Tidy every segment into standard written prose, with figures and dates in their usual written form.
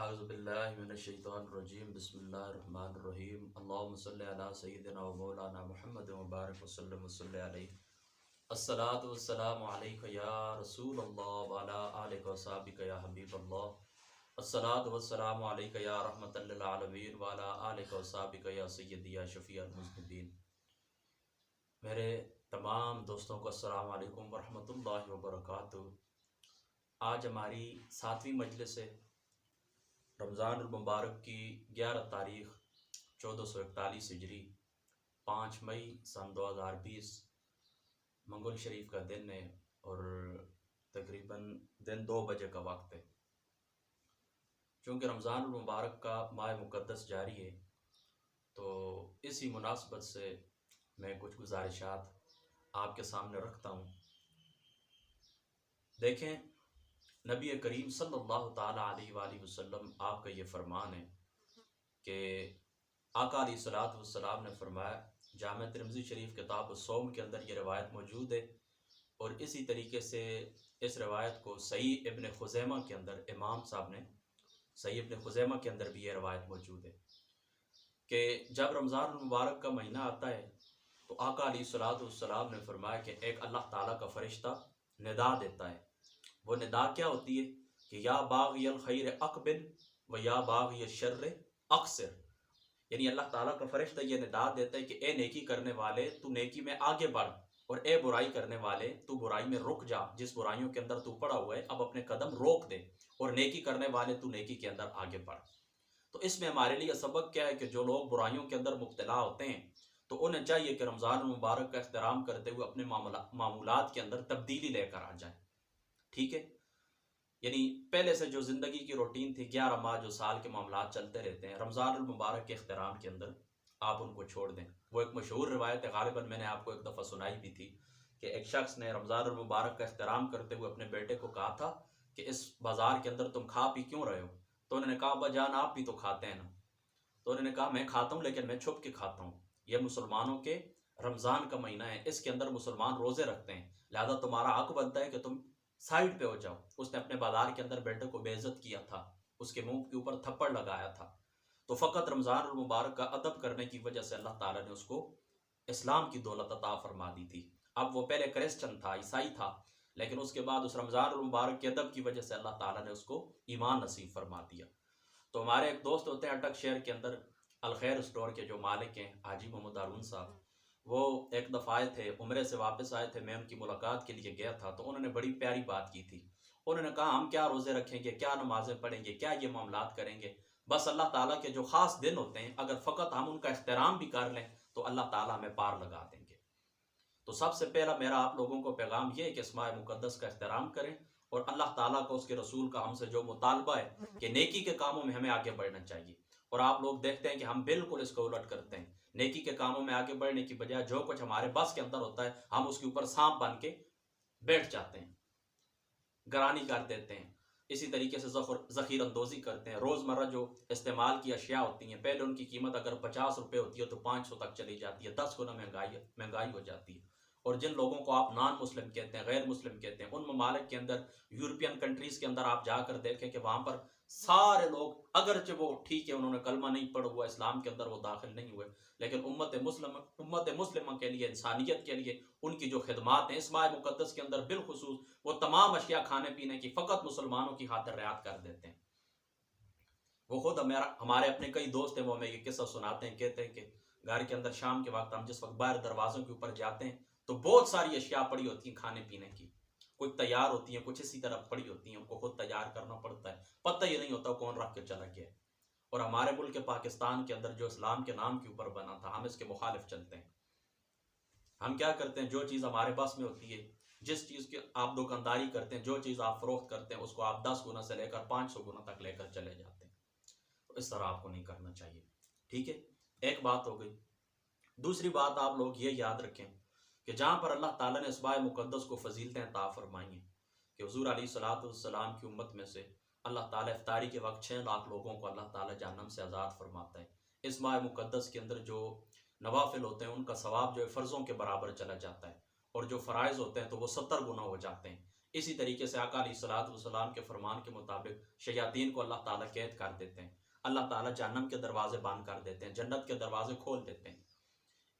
اعوذ باللہ من الشیطان الرجیم بسم اللہ الرحمن الرحیم اللہم صلی علی سیدنا و مولانا محمد مبارک وسلم وصلی علیہ الصلاۃ والسلام علیک یا رسول اللہ وعلی آلک و صحابک یا حبیب اللہ الصلاۃ والسلام علیک یا رحمت للعالمین وعلی آلک و صحابک یا سیدی یا شفیع المذنبین۔ میرے تمام دوستوں کو السلام علیکم ورحمۃ اللہ وبرکاتہ۔ آج ہماری 7ویں مجلس ہے رمضان المبارک کی 11 تاریخ 1441 ہجری 5 مئی سن 2020 منگل شریف کا دن ہے اور تقریباً دن 2 بجے کا وقت ہے۔ چونکہ رمضان المبارک کا ماہ مقدس جاری ہے تو اسی مناسبت سے میں کچھ گزارشات آپ کے سامنے رکھتا ہوں۔ دیکھیں، نبی کریم صلی اللہ تعالیٰ علیہ وآلہ وسلم آپ کا یہ فرمان ہے کہ آقا علیہ الصلوۃ والسلام نے فرمایا، جامع ترمذی شریف کتاب الصوم کے اندر یہ روایت موجود ہے، اور اسی طریقے سے اس روایت کو صحیح ابن خزیمہ کے اندر امام صاحب نے صحیح ابن خزیمہ کے اندر بھی یہ روایت موجود ہے کہ جب رمضان المبارک کا مہینہ آتا ہے تو آقا علیہ الصلوۃ والسلام نے فرمایا کہ ایک اللہ تعالیٰ کا فرشتہ ندا دیتا ہے۔ وہ ندا کیا ہوتی ہے کہ یا باغی الخیر اقبل و یا باغی الشر اقصر، یعنی اللہ تعالیٰ کا فرشتہ یہ ندا دیتا ہے کہ اے نیکی کرنے والے تو نیکی میں آگے بڑھ، اور اے برائی کرنے والے تو برائی میں رک جا، جس برائیوں کے اندر تو پڑا ہوا ہے اب اپنے قدم روک دے، اور نیکی کرنے والے تو نیکی کے اندر آگے بڑھ۔ تو اس میں ہمارے لیے سبق کیا ہے کہ جو لوگ برائیوں کے اندر مبتلا ہوتے ہیں تو انہیں چاہیے کہ رمضان المبارک کا احترام کرتے ہوئے اپنے معمولات کے اندر تبدیلی لے کر آ جائیں، ٹھیک ہے؟ یعنی پہلے سے جو زندگی کی روٹین تھی 11 ماہ جو سال کے معاملات چلتے رہتے ہیں، رمضان المبارک کے احترام کے اندر آپ ان کو چھوڑ دیں۔ وہ ایک مشہور روایت ہے، غالباً میں نے آپ کو ایک دفعہ سنائی بھی تھی کہ ایک شخص نے رمضان المبارک کا احترام کرتے ہوئے اپنے بیٹے کو کہا تھا کہ اس بازار کے اندر تم کھا پی کیوں رہے ہو؟ تو انہوں نے کہا ابا جان آپ بھی تو کھاتے ہیں نا۔ تو انہوں نے کہا میں کھاتا ہوں لیکن میں چھپ کے کھاتا ہوں، یہ مسلمانوں کے رمضان کا مہینہ ہے، اس کے اندر مسلمان روزے رکھتے ہیں، لہذا تمہارا حق بنتا ہے کہ تم سائیڈ پہ ہو جاؤ۔ اس نے اپنے بازار کے اندر بیٹے کو بے عزت کیا تھا، اس کے منہ کے اوپر تھپڑ لگایا تھا، تو فقط رمضان المبارک کا ادب کرنے کی وجہ سے اللہ تعالیٰ نے اس کو اسلام کی دولت عطا فرما دی تھی۔ اب وہ پہلے کرسچن تھا، عیسائی تھا، لیکن اس کے بعد اس رمضان المبارک کے ادب کی وجہ سے اللہ تعالیٰ نے اس کو ایمان نصیب فرما دیا۔ تو ہمارے ایک دوست ہوتے ہیں اٹک شہر کے اندر الخیر اسٹور کے جو مالک ہیں حاجی محمد ہارون صاحب، وہ ایک دفعہ آئے تھے، عمرے سے واپس آئے تھے، میں ان کی ملاقات کے لیے گیا تھا، تو انہوں نے بڑی پیاری بات کی تھی۔ انہوں نے کہا ہم کیا روزے رکھیں گے، کیا نمازیں پڑھیں گے، کیا یہ معاملات کریں گے، بس اللہ تعالیٰ کے جو خاص دن ہوتے ہیں اگر فقط ہم ان کا احترام بھی کر لیں تو اللہ تعالیٰ ہمیں پار لگا دیں گے۔ تو سب سے پہلا میرا آپ لوگوں کو پیغام یہ ہے کہ اس ماہ مقدس کا احترام کریں، اور اللہ تعالیٰ کو اس کے رسول کا ہم سے جو مطالبہ ہے کہ نیکی کے کاموں میں ہمیں آگے بڑھنا چاہیے، اور آپ لوگ دیکھتے ہیں کہ ہم بالکل اس کو الٹ کرتے ہیں، نیکی کے کاموں میں آگے بڑھنے کی بجائے جو کچھ ہمارے بس کے اندر ہوتا ہے ہم اس کے اوپر سانپ بن کے بیٹھ جاتے ہیں، گرانی کر دیتے ہیں، اسی طریقے سے ذخیر اندوزی کرتے ہیں۔ روزمرہ جو استعمال کی اشیاء ہوتی ہیں پہلے ان کی قیمت اگر 50 روپے ہوتی ہے تو 500 تک چلی جاتی ہے، 10 گنا مہنگائی ہو جاتی ہے۔ اور جن لوگوں کو آپ نان مسلم کہتے ہیں، غیر مسلم کہتے ہیں، ان ممالک کے اندر یورپین کنٹریز کے اندر آپ جا کر دیکھیں کہ وہاں پر سارے لوگ اگرچہ وہ ٹھیک ہے انہوں نے کلمہ نہیں پڑھا ہوا، اسلام کے اندر وہ داخل نہیں ہوئے، لیکن امت مسلمہ کے لیے، انسانیت کے لیے ان کی جو خدمات ہیں اس ماہ مقدس کے اندر بالخصوص وہ تمام اشیاء کھانے پینے کی فقط مسلمانوں کی خاطر رعایت کر دیتے ہیں۔ وہ خود ہمارے اپنے کئی دوست ہیں، وہ ہمیں یہ قصہ سناتے ہیں، کہتے ہیں کہ گھر کے اندر شام کے وقت ہم جس وقت باہر دروازوں کے اوپر جاتے ہیں تو بہت ساری اشیاء پڑی ہوتی ہیں کھانے پینے کی، کچھ تیار ہوتی ہیں، کچھ اسی طرح پڑی ہوتی ہیں، ان کو خود تیار کرنا پڑتا ہے، پتہ ہی نہیں ہوتا کون رکھ کے چلا گیا۔ اور ہمارے ملک پاکستان کے اندر جو اسلام کے نام کے اوپر بنا تھا ہم اس کے مخالف چلتے ہیں۔ ہم کیا کرتے ہیں، جو چیز ہمارے پاس میں ہوتی ہے، جس چیز کی آپ دکانداری کرتے ہیں، جو چیز آپ فروخت کرتے ہیں اس کو آپ 10 گنا سے لے کر 500 گنا تک لے کر چلے جاتے ہیں۔ تو اس طرح آپ کو نہیں کرنا چاہیے، ٹھیک ہے؟ ایک بات ہو گئی۔ دوسری بات آپ لوگ یہ یاد رکھیں کہ جہاں پر اللہ تعالیٰ نے اس ماہ مقدس کو فضیلتیں عطا فرمائی ہیں کہ حضور علیہ الصلوۃ والسلام کی امت میں سے اللہ تعالیٰ افطاری کے وقت 6 لاکھ لوگوں کو اللہ تعالیٰ جہنم سے آزاد فرماتا ہے۔ اس ماہ مقدس کے اندر جو نوافل ہوتے ہیں ان کا ثواب جو ہے فرضوں کے برابر چلا جاتا ہے، اور جو فرائض ہوتے ہیں تو وہ 70 گنا ہو جاتے ہیں۔ اسی طریقے سے آقا علیہ الصلوۃ والسلام کے فرمان کے مطابق شیاطین کو اللہ تعالیٰ قید کر دیتے ہیں، اللہ تعالیٰ جہنم کے دروازے بند کر دیتے ہیں، جنت کے دروازے کھول دیتے ہیں۔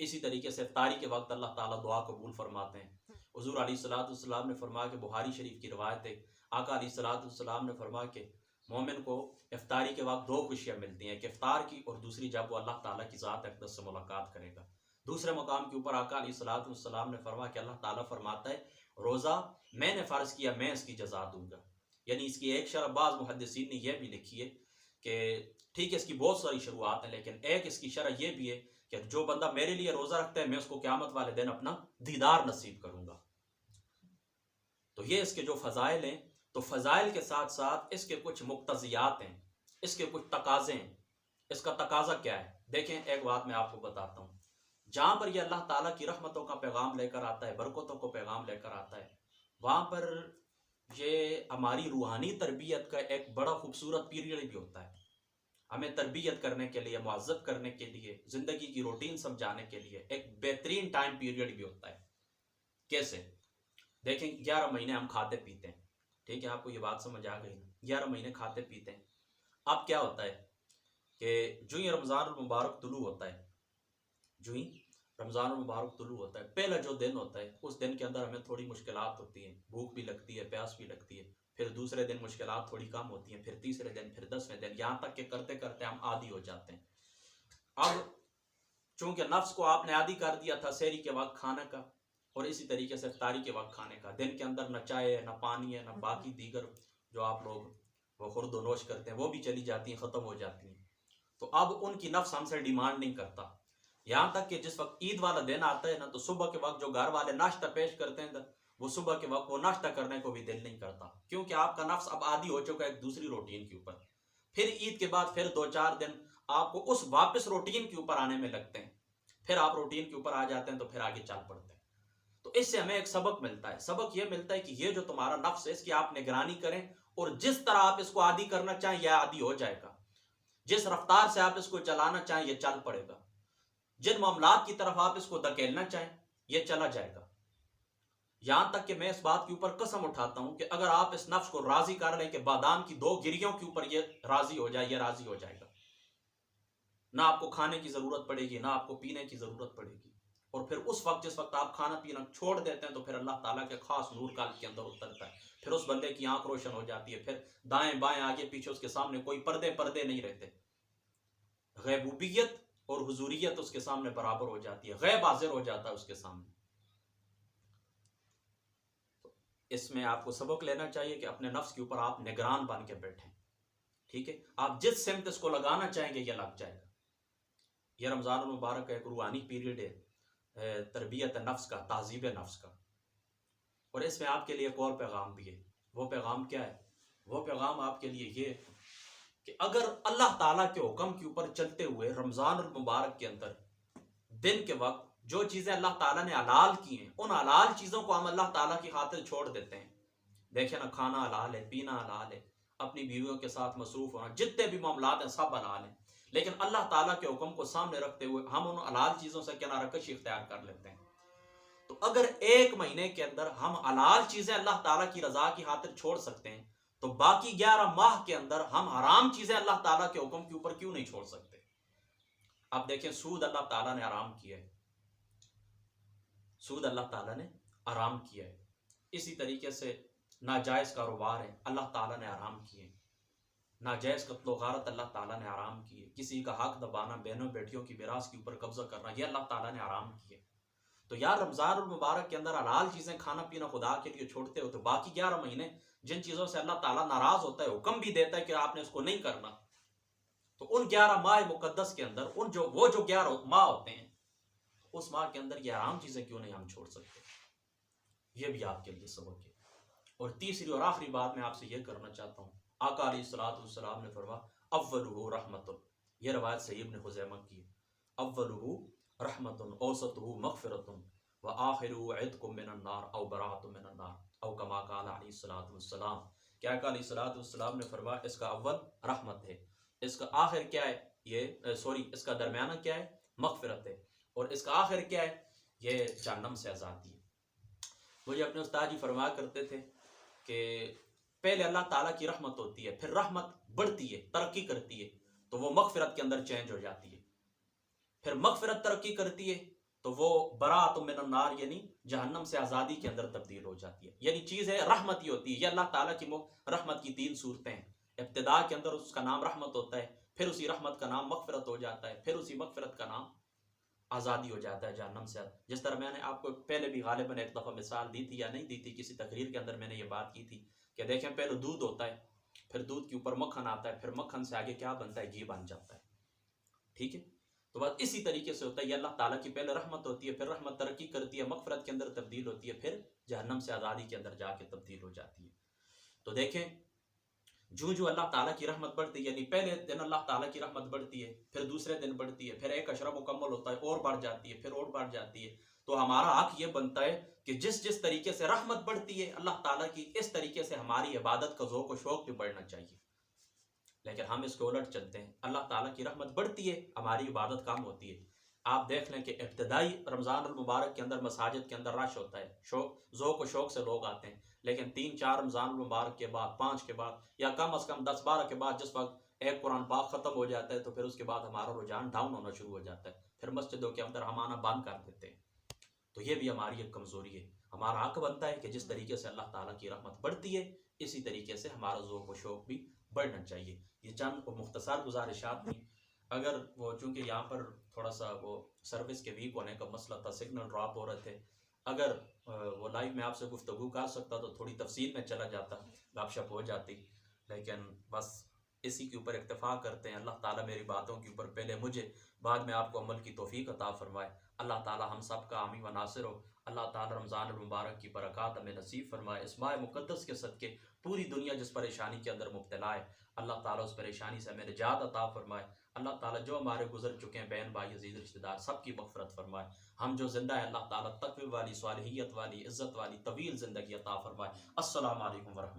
اسی طریقے سے افطاری کے وقت اللہ تعالیٰ دعا قبول فرماتے ہیں۔ حضور علیہ الصلوۃ والسلام نے فرمایا کہ بخاری شریف کی روایت ہے، آقا علیہ الصلوۃ والسلام نے فرمایا کہ مومن کو افطاری کے وقت دو خوشیاں ملتی ہیں، ایک افطار کی اور دوسری جب وہ اللہ تعالیٰ کی ذات اقدس سے ملاقات کرے گا۔ دوسرے مقام کے اوپر آقا علیہ الصلوۃ والسلام نے فرمایا کہ اللہ تعالیٰ فرماتا ہے روزہ میں نے فرض کیا، میں اس کی جزا دوں گا۔ یعنی اس کی ایک شرح بعض محدثین نے یہ بھی لکھی ہے کہ ٹھیک ہے اس کی بہت ساری شروعات ہیں، لیکن ایک اس کی شرح یہ بھی ہے کہ جو بندہ میرے لیے روزہ رکھتا ہے میں اس کو قیامت والے دن اپنا دیدار نصیب کروں گا۔ تو یہ اس کے جو فضائل ہیں، تو فضائل کے ساتھ ساتھ اس کے کچھ مقتضیات ہیں، اس کے کچھ تقاضے ہیں۔ اس کا تقاضا کیا ہے؟ دیکھیں ایک بات میں آپ کو بتاتا ہوں، جہاں پر یہ اللہ تعالیٰ کی رحمتوں کا پیغام لے کر آتا ہے، برکتوں کو پیغام لے کر آتا ہے، وہاں پر یہ ہماری روحانی تربیت کا ایک بڑا خوبصورت پیریڈ بھی ہوتا ہے۔ ہمیں تربیت کرنے کے لیے، معذب کرنے کے لیے، زندگی کی روٹین سمجھانے کے لیے ایک بہترین ٹائم پیریڈ بھی ہوتا ہے۔ کیسے؟ دیکھیں 11 مہینے ہم کھاتے پیتے ہیں، ٹھیک ہے، آپ کو یہ بات سمجھ آ گئی نا؟ 11 مہینے کھاتے پیتے ہیں۔ اب کیا ہوتا ہے کہ جو ہی رمضان المبارک طلوع ہوتا ہے، جو ہی رمضان المبارک طلوع ہوتا ہے، پہلا جو دن ہوتا ہے اس دن کے اندر ہمیں تھوڑی مشکلات ہوتی ہیں، بھوک بھی لگتی ہے، پیاس بھی لگتی ہے، پھر دوسرے دن مشکلات تھوڑی کم ہوتی ہیں، پھر تیسرے دن، پھر 10ویں دن، یہاں تک کہ کرتے کرتے ہم عادی ہو جاتے ہیں۔ اب چونکہ نفس کو آپ نے عادی کر دیا تھا سحری کے وقت کھانے کا، اور اسی طریقے سے افطاری کے وقت کھانے کا، دن کے اندر نہ چائے ہے، نہ پانی ہے، نہ باقی دیگر جو آپ لوگ وہ خورد و نوش کرتے ہیں وہ بھی چلی جاتی ہیں، ختم ہو جاتی ہیں۔ تو اب ان کی نفس ہم سے ڈیمانڈ نہیں کرتا، یہاں تک کہ جس وقت عید والا دن آتا ہے نا، تو صبح کے وقت جو گھر والے ناشتہ پیش کرتے ہیں وہ صبح کے وقت وہ ناشتہ کرنے کو بھی دل نہیں کرتا، کیونکہ آپ کا نفس اب عادی ہو چکا ہے ایک دوسری روٹین کے اوپر۔ پھر عید کے بعد پھر 2-4 دن آپ کو اس واپس روٹین کے اوپر آنے میں لگتے ہیں، پھر آپ روٹین کے اوپر آ جاتے ہیں تو پھر آگے چل پڑتے ہیں۔ تو اس سے ہمیں ایک سبق ملتا ہے، سبق یہ ملتا ہے کہ یہ جو تمہارا نفس ہے اس کی آپ نگرانی کریں، اور جس طرح آپ اس کو عادی کرنا چاہیں یہ عادی ہو جائے گا، جس رفتار سے آپ اس کو چلانا چاہیں یہ چل پڑے گا، جن معاملات کی طرف آپ اس کو دھکیلنا چاہیں یہ چلا جائے گا۔ یہاں تک کہ میں اس بات کے اوپر قسم اٹھاتا ہوں کہ اگر آپ اس نفس کو راضی کر لیں کہ بادام کی 2 گریوں کے اوپر یہ راضی ہو جائے، یہ راضی ہو جائے گا، نہ آپ کو کھانے کی ضرورت پڑے گی، نہ آپ کو پینے کی ضرورت پڑے گی۔ اور پھر اس وقت جس وقت آپ کھانا پینا چھوڑ دیتے ہیں تو پھر اللہ تعالیٰ کے خاص نور قلب کے اندر اترتا ہے، پھر اس بندے کی آنکھ روشن ہو جاتی ہے، پھر دائیں بائیں آگے پیچھے اس کے سامنے کوئی پردے نہیں رہتے، غیبوبیت اور حضوریت اس کے سامنے برابر ہو جاتی ہے، غیب حاضر ہو جاتا ہے اس کے سامنے۔ تو اس میں آپ کو سبق لینا چاہیے کہ اپنے نفس کے اوپر آپ نگران بن کے بیٹھیں، ٹھیک ہے، آپ جس سمت اس کو لگانا چاہیں گے یہ لگ جائے گا۔ یہ رمضان المبارک کا ایک روحانی پیریڈ ہے، تربیت نفس کا، تہذیب نفس کا۔ اور اس میں آپ کے لیے ایک اور پیغام بھی ہے۔ وہ پیغام کیا ہے؟ وہ پیغام آپ کے لیے یہ کہ اگر اللہ تعالیٰ کے حکم کے اوپر چلتے ہوئے رمضان المبارک کے اندر دن کے وقت جو چیزیں اللہ تعالیٰ نے حلال کی ہیں ان حلال چیزوں کو ہم اللہ تعالیٰ کی خاطر چھوڑ دیتے ہیں، دیکھیں نا، کھانا حلال ہے، پینا حلال ہے، اپنی بیویوں کے ساتھ مصروف ہونا، جتنے بھی معاملات ہیں سب حلال ہیں، لیکن اللہ تعالیٰ کے حکم کو سامنے رکھتے ہوئے ہم ان حلال چیزوں سے کنارہ کشی اختیار کر لیتے ہیں۔ تو اگر 1 مہینے کے اندر ہم حلال چیزیں اللہ تعالیٰ کی رضا کی خاطر چھوڑ سکتے ہیں تو باقی 11 ماہ کے اندر ہم حرام چیزیں اللہ تعالیٰ کے حکم کے اوپر کیوں نہیں چھوڑ سکتے؟ اب دیکھیں، سود اللہ تعالیٰ نے حرام کیا ہے، سود اللہ تعالیٰ نے حرام کیا ہے۔ اسی طریقے سے ناجائز کاروبار ہیں اللہ تعالیٰ نے حرام کیے، ناجائز قتل و غارت اللہ تعالیٰ نے حرام کیے، کسی کا حق دبانا، بہنوں بیٹیوں کی میراث کے اوپر قبضہ کرنا یہ اللہ تعالیٰ نے حرام کیے۔ تو یار رمضان المبارک کے اندر حلال چیزیں کھانا پینا خدا کے لیے چھوڑتے ہو تو باقی 11 مہینے جن چیزوں سے اللہ تعالیٰ ناراض ہوتا ہے، حکم بھی دیتا ہے کہ آپ نے اس کو نہیں کرنا، تو ان 11 ماہ مقدس کے اندر وہ جو 11 ماہ ہوتے ہیں اس ماہ کے اندر یہ حرام چیزیں کیوں نہیں ہم چھوڑ سکتے؟ یہ بھی آپ کے لیے سبق ہے۔ اور تیسری اور آخری بات میں آپ سے یہ کرنا چاہتا ہوں، آقا علیہ الصلوۃ والسلام نے فرمایا اولہ رحمت، یہ روایت صحیح ابن خزیمہ کی ہے، اولہ رحمت اوسطہ مغفرۃ وآخرہ عتق من النار او براۃ من النار او کما قال علیہ الصلوۃ والسلام، کیا آقا علیہ الصلوۃ والسلام نے فرمایا اس کا اول رحمت ہے، اس کا آخر کیا ہے، اس کا درمیانہ کیا ہے، مغفرت ہے، اور اس کا آخر کیا ہے، یہ جہنم سے آزادی ہے۔ مجھے اپنے استاد جی فرمایا کرتے تھے کہ پہلے اللہ تعالیٰ کی رحمت ہوتی ہے، پھر رحمت بڑھتی ہے، ترقی کرتی ہے تو وہ مغفرت کے اندر چینج ہو جاتی ہے، پھر مغفرت ترقی کرتی ہے تو وہ براءۃ من النار یعنی جہنم سے آزادی کے اندر تبدیل ہو جاتی ہے. یعنی چیز ہے رحمت ہی ہوتی ہے. یہ اللہ تعالیٰ کی رحمت کی تین صورتیں ہیں. ابتدا کے اندر اس کا نام رحمت ہوتا ہے، پھر اسی رحمت کا نام مغفرت ہو جاتا ہے، پھر اسی مغفرت کا نام آزادی ہو جاتا ہے جہنم سے. جس طرح میں نے آپ کو پہلے بھی غالباً ایک دفعہ مثال دی تھی یا نہیں دی تھی، کسی تقریر کے اندر میں نے یہ بات کی تھی کہ دیکھیں پہلے دودھ ہوتا ہے، پھر دودھ کے اوپر مکھن آتا ہے، پھر مکھن سے آگے کیا بنتا ہے، گھی بن جاتا ہے. ٹھیک ہے، تو بس اسی طریقے سے ہوتا ہے. یہ اللہ تعالیٰ کی پہلے رحمت ہوتی ہے، پھر رحمت ترقی کرتی ہے، مغفرت کے اندر تبدیل ہوتی ہے، پھر جہنم سے آزادی کے اندر جا کے تبدیل ہو جاتی ہے. تو دیکھیں جو اللہ تعالیٰ کی رحمت بڑھتی ہے، یعنی پہلے دن اللہ تعالیٰ کی رحمت بڑھتی ہے، پھر دوسرے دن بڑھتی ہے، پھر ایک عشرہ مکمل ہوتا ہے اور بڑھ جاتی ہے، پھر اور بڑھ جاتی ہے. تو ہمارا حق یہ بنتا ہے کہ جس طریقے سے رحمت بڑھتی ہے اللہ تعالیٰ کی، اس طریقے سے ہماری عبادت کا ذوق و شوق بھی بڑھنا چاہیے. لیکن ہم اس کو الٹ چلتے ہیں. اللہ تعالیٰ کی رحمت بڑھتی ہے، ہماری عبادت کم ہوتی ہے. آپ دیکھ لیں کہ ابتدائی رمضان المبارک کے اندر مساجد کے اندر رش ہوتا ہے، ذوق و شوق سے لوگ آتے ہیں. لیکن 3-4 رمضان المبارک کے بعد، 5 کے بعد، یا کم از کم 10-12 کے بعد، جس وقت ایک قرآن پاک ختم ہو جاتا ہے تو پھر اس کے بعد ہمارا رجحان ڈاؤن ہونا شروع ہو جاتا ہے، پھر مسجدوں کے اندر ہم آنا بند کر دیتے ہیں. تو یہ بھی ہماری ایک کمزوری ہے. ہمارا حق بنتا ہے کہ جس طریقے سے اللہ تعالیٰ کی رحمت بڑھتی ہے اسی طریقے سے ہمارا ذوق و شوق بھی بڑھنا چاہیے. یہ چند مختصر گزارشات تھیں. اگر وہ چونکہ یہاں پر تھوڑا سا وہ سروس کے ویک ہونے کا مسئلہ تھا، سگنل ڈراپ ہو رہے تھے، اگر وہ لائیو میں آپ سے گفتگو کر سکتا تو تھوڑی تفصیل میں چلا جاتا، گپ شپ ہو جاتی. لیکن بس اسی کے اوپر اکتفا کرتے ہیں. اللہ تعالیٰ میری باتوں کے اوپر پہلے مجھے، بعد میں آپ کو عمل کی توفیق عطا فرمائے. اللہ تعالیٰ ہم سب کا حامی و ناصر ہو. اللہ تعالیٰ رمضان المبارک کی برکات ہمیں نصیب فرمائے. اس ماہ مقدس کے صدقے پوری دنیا جس پریشانی کے اندر مبتلا ہے اللہ تعالیٰ اس پریشانی سے ہمیں نجات عطا فرمائے. اللہ تعالیٰ جو ہمارے گزر چکے ہیں بہن بھائی عزیز رشتہ دار سب کی مغفرت فرمائے. ہم جو زندہ ہیں اللہ تعالیٰ تقوی والی، صالحیت والی، عزت والی طویل زندگی عطا فرمائے. السلام علیکم ورحمۃ اللہ.